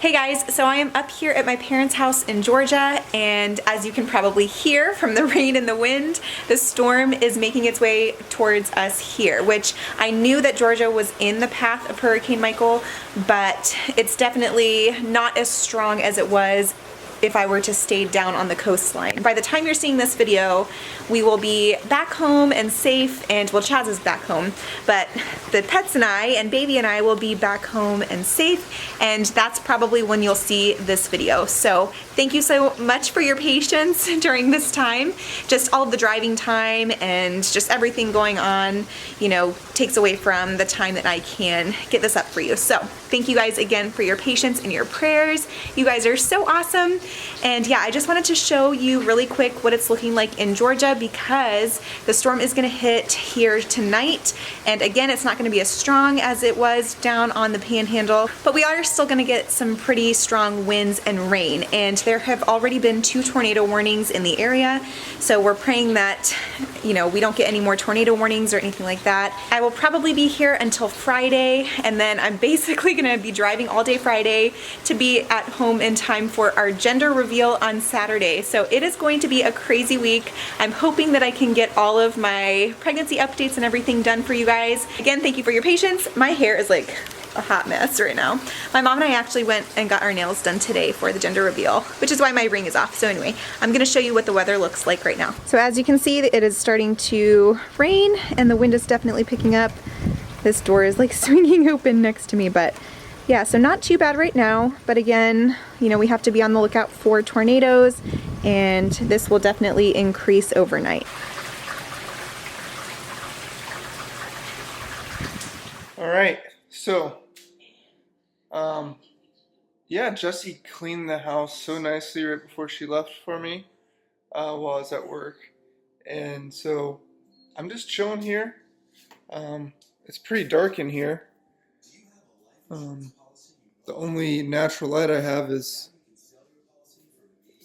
Hey guys, so I am up here at my parents' house in Georgia, and as you can probably hear from the rain and the wind, the storm is making its way towards us here, which I knew that Georgia was in the path of Hurricane Michael, but it's definitely not as strong as it was if I were to stay down on the coastline. By the time you're seeing this video, we will be back home and safe, and well, Chaz is back home, but the pets and I, and baby and I, will be back home and safe, and that's probably when you'll see this video. So thank you so much for your patience during this time. Just all of the driving time and just everything going on, you know, takes away from the time that I can get this up for you. So thank you guys again for your patience and your prayers. You guys are so awesome. And yeah, I just wanted to show you really quick what it's looking like in Georgia, because the storm is going to hit here tonight. And again, it's not going to be as strong as it was down on the Panhandle, but we are still going to get some pretty strong winds and rain. And there have already been 2 tornado warnings in the area. So we're praying that, you know, we don't get any more tornado warnings or anything like that. I will probably be here until Friday, and then I'm basically going to be driving all day Friday to be at home in time for our gender reveal on Saturday. So it is going to be a crazy week. I'm hoping that I can get all of my pregnancy updates and everything done for you guys. Again, thank you for your patience. My hair is like a hot mess right now. My mom and I actually went and got our nails done today for the gender reveal, which is why my ring is off. So anyway, I'm gonna show you what the weather looks like right now. So as you can see, it is starting to rain and the wind is definitely picking up. This door is like swinging open next to me, but yeah, so not too bad right now, but again, you know, we have to be on the lookout for tornadoes, and this will definitely increase overnight. All right, so, yeah, Jessie cleaned the house so nicely right before she left for me while I was at work, and so I'm just chilling here. It's pretty dark in here. The only natural light I have is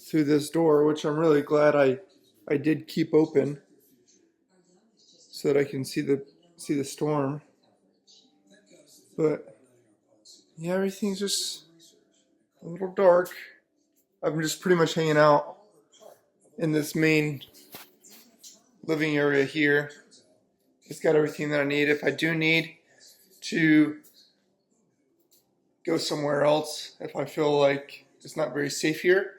through this door, which I'm really glad I did keep open so that I can see the storm. But yeah, everything's just a little dark. I'm just pretty much hanging out in this main living area here. It's got everything that I need. If I do need to go somewhere else, if I feel like it's not very safe here,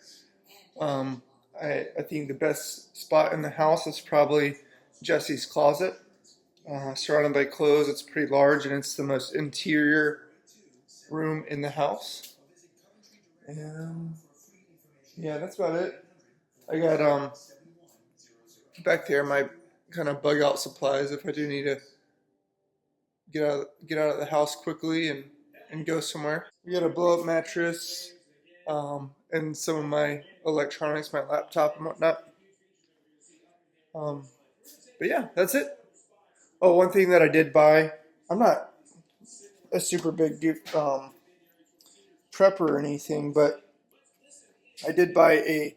I think the best spot in the house is probably Jessie's closet. Surrounded by clothes, it's pretty large, and it's the most interior room in the house. And yeah, that's about it. I got back there my kind of bug out supplies if I do need to get out of the house quickly and go somewhere. We got a blow up mattress, and some of my electronics, my laptop and whatnot. But yeah, that's it. Oh, one thing that I did buy, I'm not a super big prepper or anything, but I did buy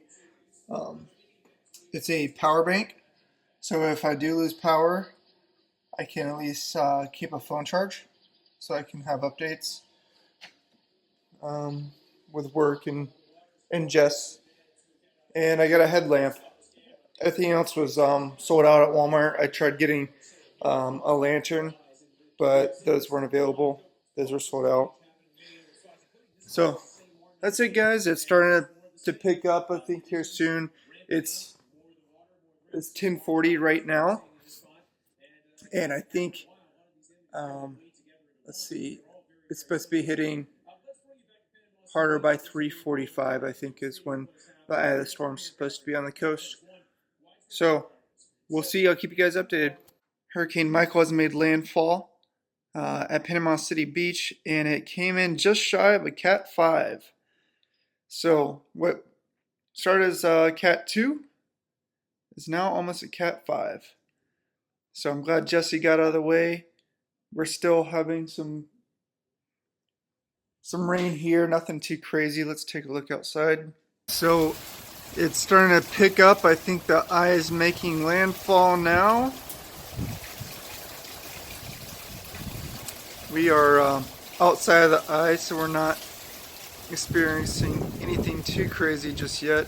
it's a power bank. So if I do lose power, I can at least keep a phone charge so I can have updates with work and Jess. And I got a headlamp. Everything else was sold out at Walmart. I tried getting a lantern, but those weren't available. Those were sold out. So that's it, guys. It's starting to pick up, I think, here soon. It's 10:40 right now, and I think let's see, it's supposed to be hitting harder by 3:45. I think is when the storm's supposed to be on the coast. So we'll see. I'll keep you guys updated. Hurricane Michael has made landfall at Panama City Beach, and it came in just shy of a Cat 5. So what started as Cat 2 is now almost a Cat 5. So I'm glad Jessie got out of the way. We're still having some rain here, nothing too crazy. Let's take a look outside. So it's starting to pick up. I think the eye is making landfall now. We are outside of the eye, so we're not experiencing anything too crazy just yet.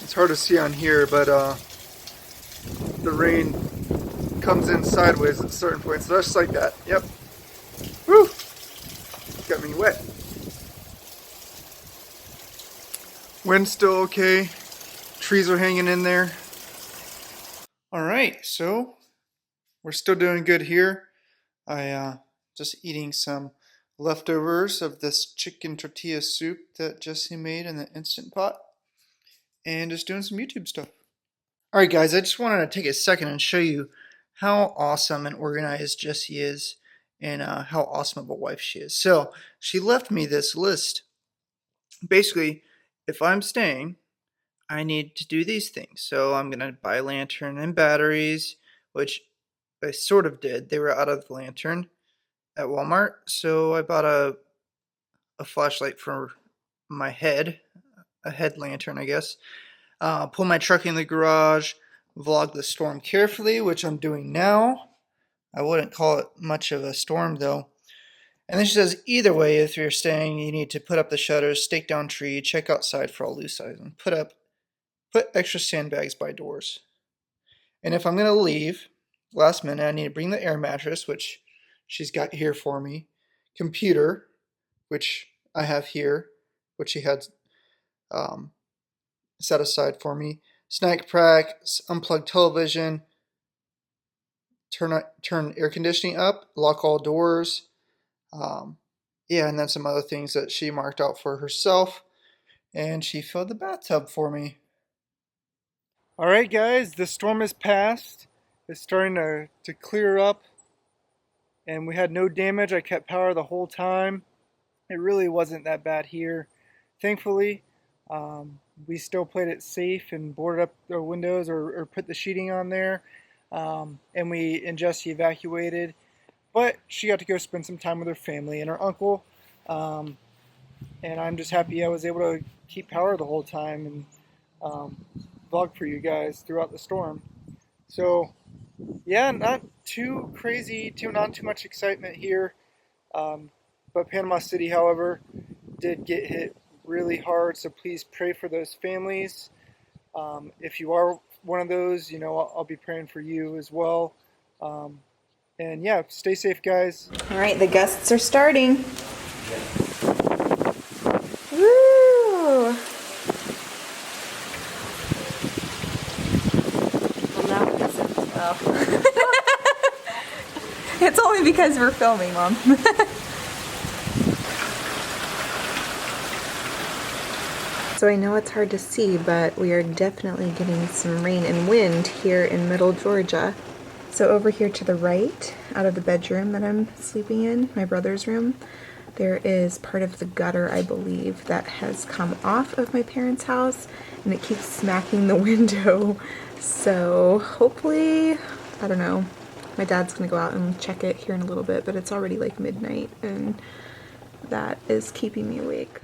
It's hard to see on here, but the rain comes in sideways at certain points, just like that. Yep. Woo! Got me wet. Wind's still okay. Trees are hanging in there. Alright, so we're still doing good here. I just eating some leftovers of this chicken tortilla soup that Jesse made in the Instant Pot. And just doing some YouTube stuff. Alright guys, I just wanted to take a second and show you how awesome and organized Jessie is and how awesome of a wife she is. So, she left me this list. Basically, if I'm staying, I need to do these things. So I'm going to buy a lantern and batteries, which I sort of did. They were out of the lantern at Walmart. So I bought a flashlight for my head, a head lantern, I guess. Pull my truck in the garage, vlog the storm carefully, which I'm doing now. I wouldn't call it much of a storm though. And then she says, either way, if you're staying, you need to put up the shutters, stake down tree, check outside for all loose items, put extra sandbags by doors. And if I'm going to leave, last minute, I need to bring the air mattress, which she's got here for me, computer, which I have here, which she had set aside for me, snack pack, unplugged television, turn air conditioning up, lock all doors, yeah, and then some other things that she marked out for herself, and she filled the bathtub for me. Alright guys, the storm has passed. It's starting to clear up, and we had no damage. I kept power the whole time. It really wasn't that bad here. Thankfully, we still played it safe and boarded up the windows or put the sheeting on there, and we and Jessie evacuated. But she got to go spend some time with her family and her uncle, and I'm just happy I was able to keep power the whole time and vlog for you guys throughout the storm. So yeah, not too crazy, not too much excitement here, but Panama City, however, did get hit really hard, so please pray for those families. If you are one of those, you know, I'll be praying for you as well. And yeah, stay safe, guys. All right, the gusts are starting. Woo! Well, now it doesn't. Oh. It's only because we're filming, Mom. So I know it's hard to see, but we are definitely getting some rain and wind here in middle Georgia. So over here to the right, out of the bedroom that I'm sleeping in, my brother's room, there is part of the gutter, I believe, that has come off of my parents' house, and it keeps smacking the window. So hopefully, I don't know, my dad's gonna go out and check it here in a little bit, but it's already like midnight, and that is keeping me awake.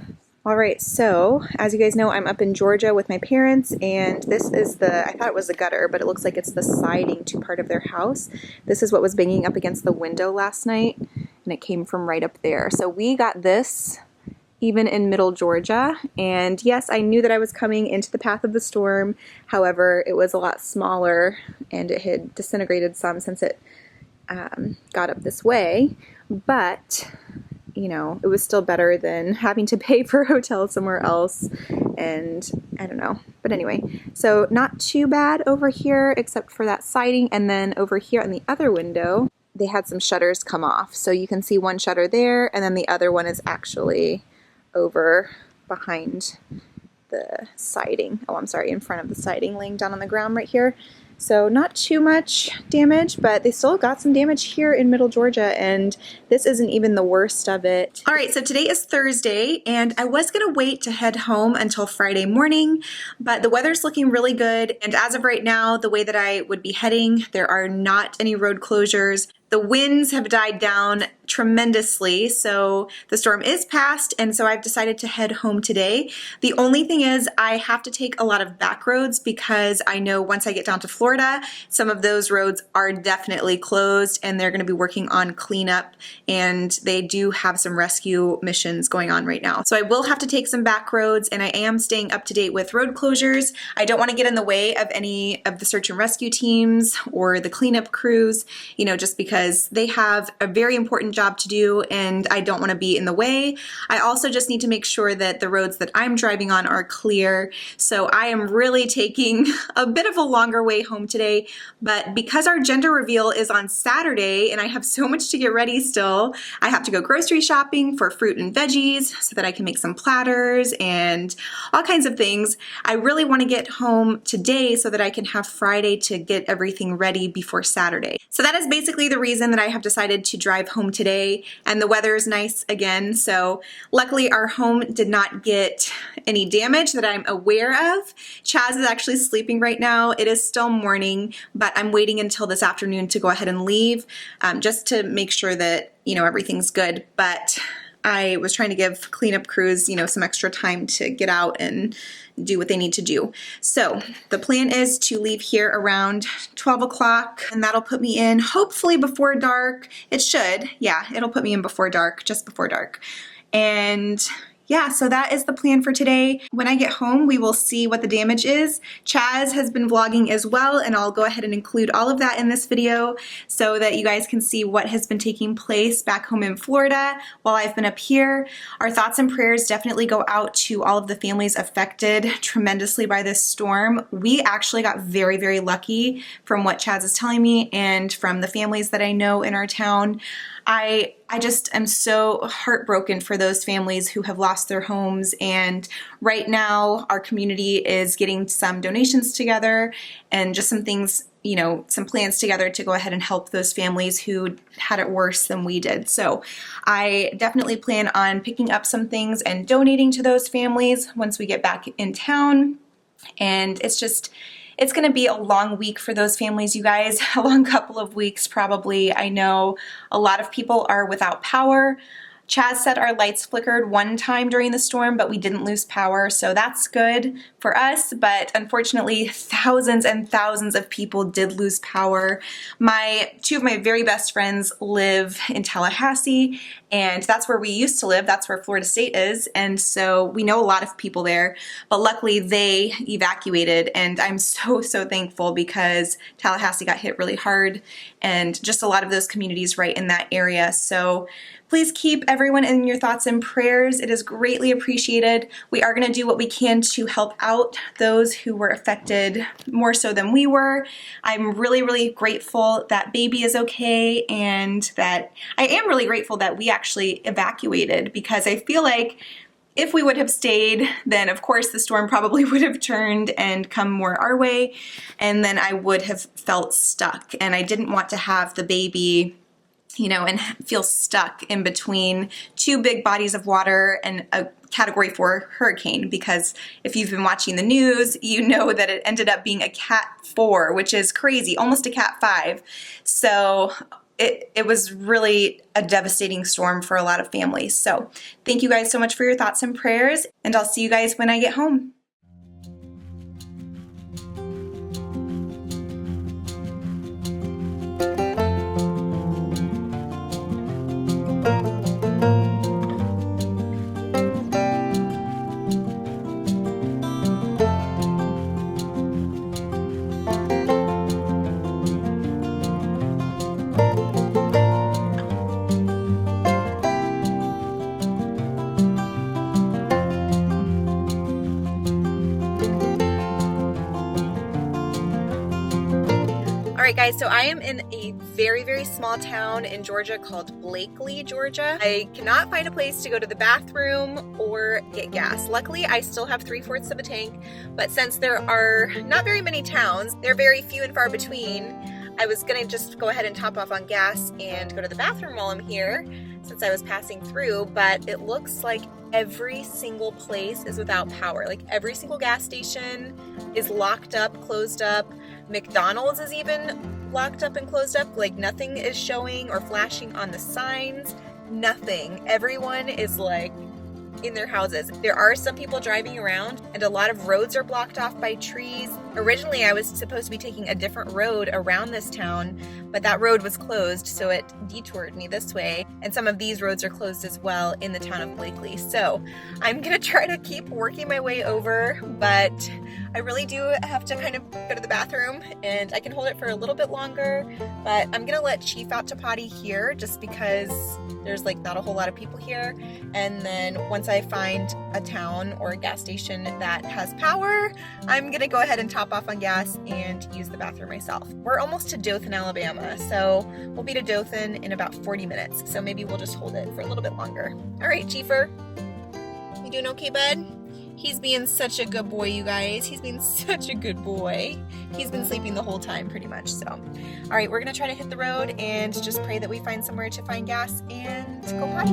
All right, so as you guys know, I'm up in Georgia with my parents, and this is I thought it was the gutter, but it looks like it's the siding to part of their house. This is what was banging up against the window last night, and it came from right up there. So we got this even in middle Georgia, and yes, I knew that I was coming into the path of the storm. However, it was a lot smaller, and it had disintegrated some since it got up this way, but you know, it was still better than having to pay for a hotel somewhere else, and I don't know. But anyway, so not too bad over here except for that siding, and then over here on the other window, they had some shutters come off. So you can see one shutter there, and then the other one is actually over behind the siding. Oh, I'm sorry, in front of the siding, laying down on the ground right here. So not too much damage, but they still got some damage here in middle Georgia, and this isn't even the worst of it. All right, so today is Thursday, and I was gonna wait to head home until Friday morning, but the weather's looking really good, and as of right now, the way that I would be heading, there are not any road closures. The winds have died down tremendously, so the storm is past, and so I've decided to head home today. The only thing is I have to take a lot of back roads because I know once I get down to Florida, some of those roads are definitely closed and they're going to be working on cleanup, and they do have some rescue missions going on right now. So I will have to take some back roads, and I am staying up to date with road closures. I don't want to get in the way of any of the search and rescue teams or the cleanup crews, you know, just because they have a very important job to do and I don't want to be in the way. I also just need to make sure that the roads that I'm driving on are clear. So I am really taking a bit of a longer way home today, but because our gender reveal is on Saturday and I have so much to get ready still, I have to go grocery shopping for fruit and veggies so that I can make some platters and all kinds of things. I really want to get home today so that I can have Friday to get everything ready before Saturday. So that is basically the reason that I have decided to drive home today, and the weather is nice again. So luckily our home did not get any damage that I'm aware of. Chaz is actually sleeping right now. It is still morning, but I'm waiting until this afternoon to go ahead and leave, just to make sure that, you know, everything's good. But I was trying to give cleanup crews, you know, some extra time to get out and do what they need to do. So the plan is to leave here around 12 o'clock, and that'll put me in hopefully before dark. It should, yeah, it'll put me in before dark, just before dark. And yeah, so that is the plan for today. When I get home, we will see what the damage is. Chaz has been vlogging as well, and I'll go ahead and include all of that in this video so that you guys can see what has been taking place back home in Florida while I've been up here. Our thoughts and prayers definitely go out to all of the families affected tremendously by this storm. We actually got very, very lucky from what Chaz is telling me and from the families that I know in our town. I just am so heartbroken for those families who have lost their homes, and right now our community is getting some donations together and just some things, you know, some plans together to go ahead and help those families who had it worse than we did. So I definitely plan on picking up some things and donating to those families once we get back in town. And it's going to be a long week for those families, you guys, a long couple of weeks probably. I know a lot of people are without power. Chaz said our lights flickered one time during the storm, but we didn't lose power, so that's good for us. But unfortunately, thousands and thousands of people did lose power. Two of my very best friends live in Tallahassee, and that's where we used to live. That's where Florida State is, and so we know a lot of people there. But luckily, they evacuated, and I'm so thankful because Tallahassee got hit really hard, and just a lot of those communities right in that area. So please keep everyone in your thoughts and prayers. It is greatly appreciated. We are going to do what we can to help out those who were affected more so than we were. I'm really grateful that baby is okay, and that I am really grateful that we actually evacuated, because I feel like if we would have stayed, then of course the storm probably would have turned and come more our way, and then I would have felt stuck, and I didn't want to have the baby, you know, and feel stuck in between two big bodies of water and a Category 4 hurricane, because if you've been watching the news, you know that it ended up being a Cat 4, which is crazy, almost a Cat 5. So it was really a devastating storm for a lot of families. So thank you guys so much for your thoughts and prayers, and I'll see you guys when I get home. Alright guys, so I am in a very small town in Georgia called Blakely, Georgia. I cannot find a place to go to the bathroom or get gas. Luckily, I still have 3/4 of a tank, but since there are not very many towns, they're very few and far between, I was gonna just go ahead and top off on gas and go to the bathroom while I'm here, since I was passing through, but it looks like every single place is without power. Like every single gas station is locked up, closed up. McDonald's is even locked up and closed up. Like nothing is showing or flashing on the signs. Nothing. Everyone is like in their houses. There are some people driving around and a lot of roads are blocked off by trees. Originally, I was supposed to be taking a different road around this town, but that road was closed, so it detoured me this way. And some of these roads are closed as well in the town of Blakely. So I'm gonna try to keep working my way over, but I really do have to kind of go to the bathroom, and I can hold it for a little bit longer, but I'm gonna let Chief out to potty here just because there's like not a whole lot of people here. And then once I find a town or a gas station that has power, I'm gonna go ahead and top off on gas and use the bathroom myself. We're almost to Dothan, Alabama, so we'll be to Dothan in about 40 minutes. So maybe we'll just hold it for a little bit longer. All right, Chiefer, you doing okay, bud? He's being such a good boy, you guys. He's being such a good boy. He's been sleeping the whole time pretty much, so. All right, we're gonna try to hit the road and just pray that we find somewhere to find gas and go potty.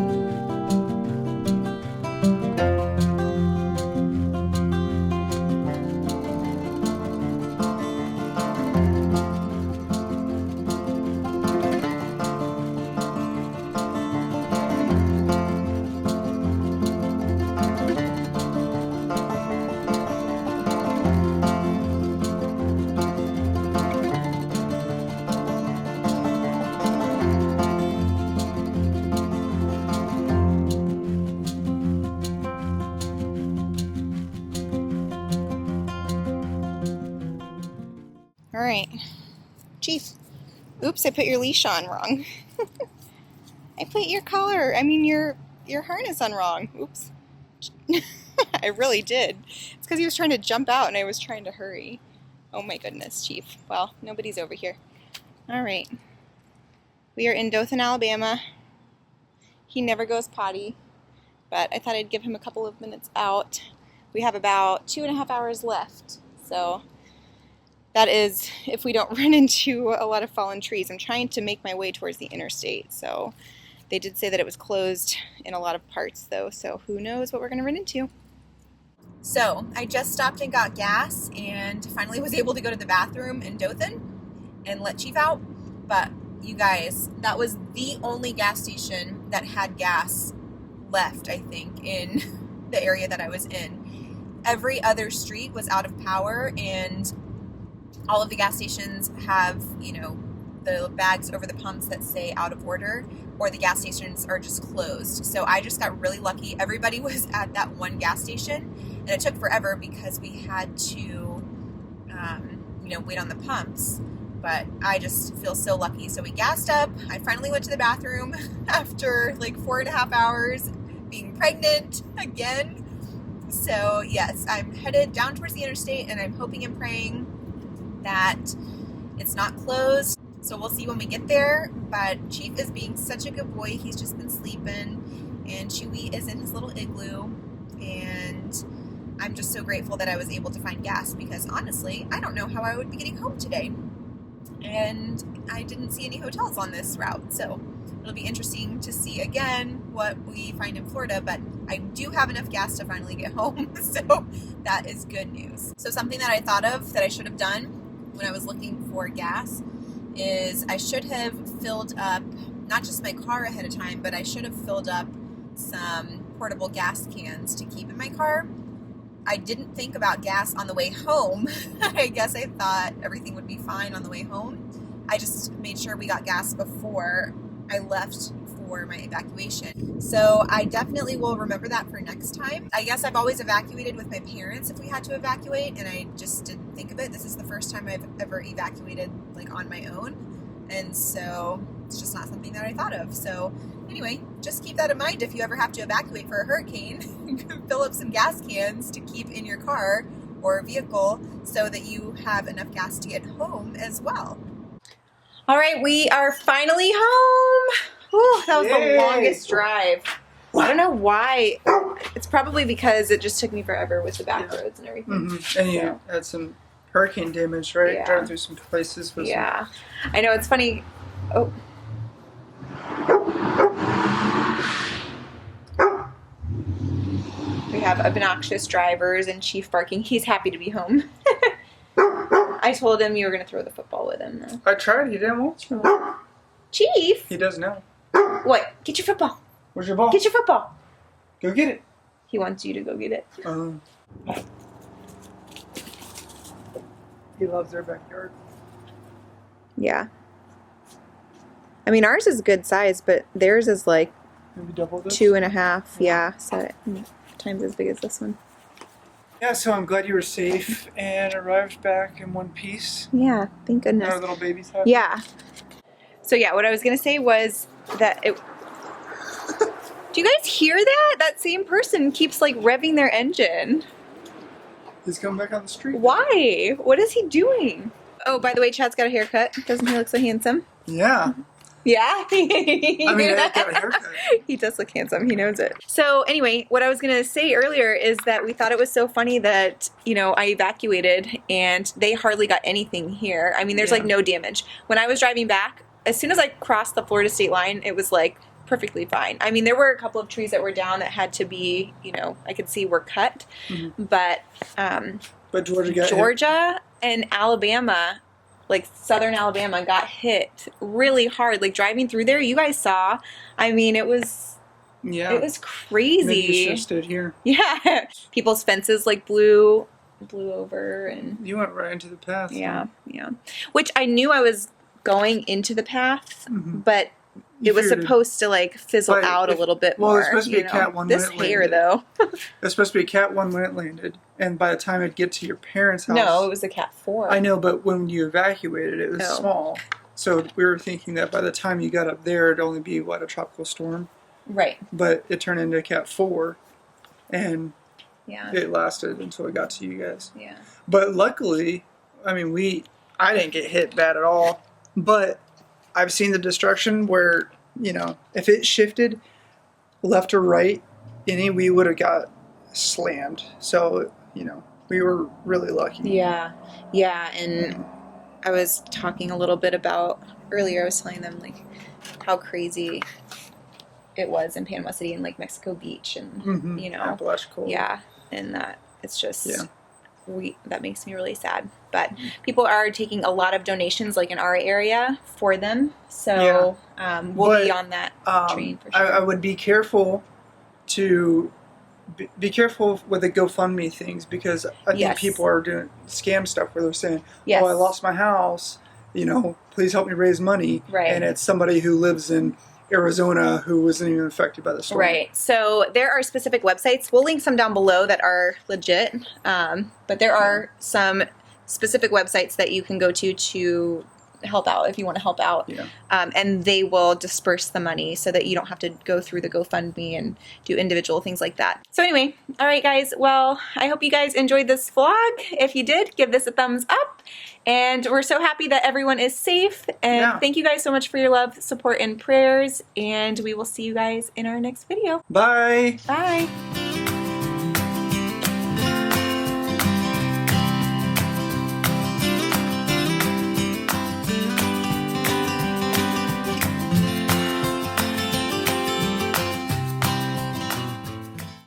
All right, Chief. Oops, I put your leash on wrong. I put your collar, your harness on wrong. Oops. I really did. It's because he was trying to jump out and I was trying to hurry. Oh my goodness, Chief. Well, nobody's over here. All right. We are in Dothan, Alabama. He never goes potty, but I thought I'd give him a couple of minutes out. We have about 2.5 hours left, so that is if we don't run into a lot of fallen trees. I'm trying to make my way towards the interstate, so they did say that it was closed in a lot of parts though, so who knows what we're gonna run into. So I just stopped and got gas and finally was able to go to the bathroom in Dothan and let Chief out. But you guys, that was the only gas station that had gas left, I think, in the area that I was in. Every other street was out of power, and all of the gas stations have, you know, the bags over the pumps that say out of order, or the gas stations are just closed. So I just got really lucky. Everybody was at that one gas station, and it took forever because we had to, you know, wait on the pumps. But I just feel so lucky. So we gassed up. I finally went to the bathroom after like 4.5 hours being pregnant again. So yes, I'm headed down towards the interstate, and I'm hoping and praying that it's not closed. So we'll see when we get there. But Chief is being such a good boy. He's just been sleeping, and Chewy is in his little igloo, and I'm just so grateful that I was able to find gas, because honestly, I don't know how I would be getting home today. And I didn't see any hotels on this route, so it'll be interesting to see again what we find in Florida, but I do have enough gas to finally get home, so that is good news. So something that I thought of that I should have done when I was looking for gas is I should have filled up not just my car ahead of time, but I should have filled up some portable gas cans to keep in my car. I didn't think about gas on the way home. I guess I thought everything would be fine on the way home. I just made sure we got gas before I left for my evacuation. So I definitely will remember that for next time. I guess I've always evacuated with my parents if we had to evacuate, and I just didn't think of it. This is the first time I've ever evacuated like on my own, and so it's just not something that I thought of. So anyway, just keep that in mind if you ever have to evacuate for a hurricane. You can fill up some gas cans to keep in your car or vehicle so that you have enough gas to get home as well. All right, we are finally home. Whew, that was the longest drive. I don't know why. It's probably because it just took me forever with the back roads and everything. Mm-hmm. And you had some hurricane damage, right? Yeah. Driving through some places. Yeah. I know, it's funny. Oh. We have obnoxious drivers and Chief barking. He's happy to be home. I I told him you were going to throw the football with him, though. I tried. He didn't want to. Chief? He does now. What? Get your football. Where's your ball? Get your football. Go get it. He wants you to go get it. He loves their backyard. Yeah. I mean, ours is good size, but theirs is like Maybe double this? 2.5. Yeah, so times as big as this one. Yeah, so I'm glad you were safe and arrived back in one piece. Yeah, thank goodness. Our little baby's happy. Yeah. So yeah, what I was gonna say was that it. Do you guys hear that? That same person keeps like revving their engine. He's coming back on the street. Why? What is he doing? Oh, by the way, Chad's got a haircut. Doesn't he look so handsome? Yeah. Yeah. I mean, I got a haircut. He does look handsome. He knows it. So anyway, what I was going to say earlier is that we thought it was so funny that, you know, I evacuated and they hardly got anything here. I mean, there's like no damage. When I was driving back, as soon as I crossed the Florida state line, it was like perfectly fine. I mean, there were a couple of trees that were down that had to be, you know, I could see were cut, but Georgia and Alabama, like southern Alabama, got hit really hard. Like driving through there, you guys saw. I mean, it was crazy. Maybe you should have stood here. Yeah, people's fences like blew over, and you went right into the path. Yeah, yeah. Which I knew I was going into the path, but it was supposed to like fizzle out a little bit more. Well, it's supposed to be a cat one when it landed. This hair, though. It's supposed to be a cat 1 when it landed, and by the time it'd get to your parents' house. No, it was a cat 4. I know, but when you evacuated, it was small. So we were thinking that by the time you got up there, it'd only be a tropical storm. Right. But it turned into a cat 4, and it lasted until it got to you guys. Yeah. But luckily, I mean, I didn't get hit bad at all. But I've seen the destruction where, you know, if it shifted left or right, we would have got slammed. So, you know, we were really lucky. Yeah. Yeah. And I was talking a little bit about earlier, I was telling them like how crazy it was in Panama City and like Mexico Beach and, you know, Apalachicola. Yeah. And that it's just, that makes me really sad. But people are taking a lot of donations like in our area for them. So we'll be on that train for sure. I would be careful to be careful with the GoFundMe things, because I think people are doing scam stuff where they're saying, oh, I lost my house, you know, please help me raise money. Right. And it's somebody who lives in Arizona who wasn't even affected by the storm. Right. So there are specific websites. We'll link some down below that are legit. But there are some specific websites that you can go to help out if you want to help out. Yeah. And they will disperse the money so that you don't have to go through the GoFundMe and do individual things like that. So anyway, all right, guys. Well, I hope you guys enjoyed this vlog. If you did, give this a thumbs up. And we're so happy that everyone is safe. And thank you guys so much for your love, support, and prayers. And we will see you guys in our next video. Bye. Bye.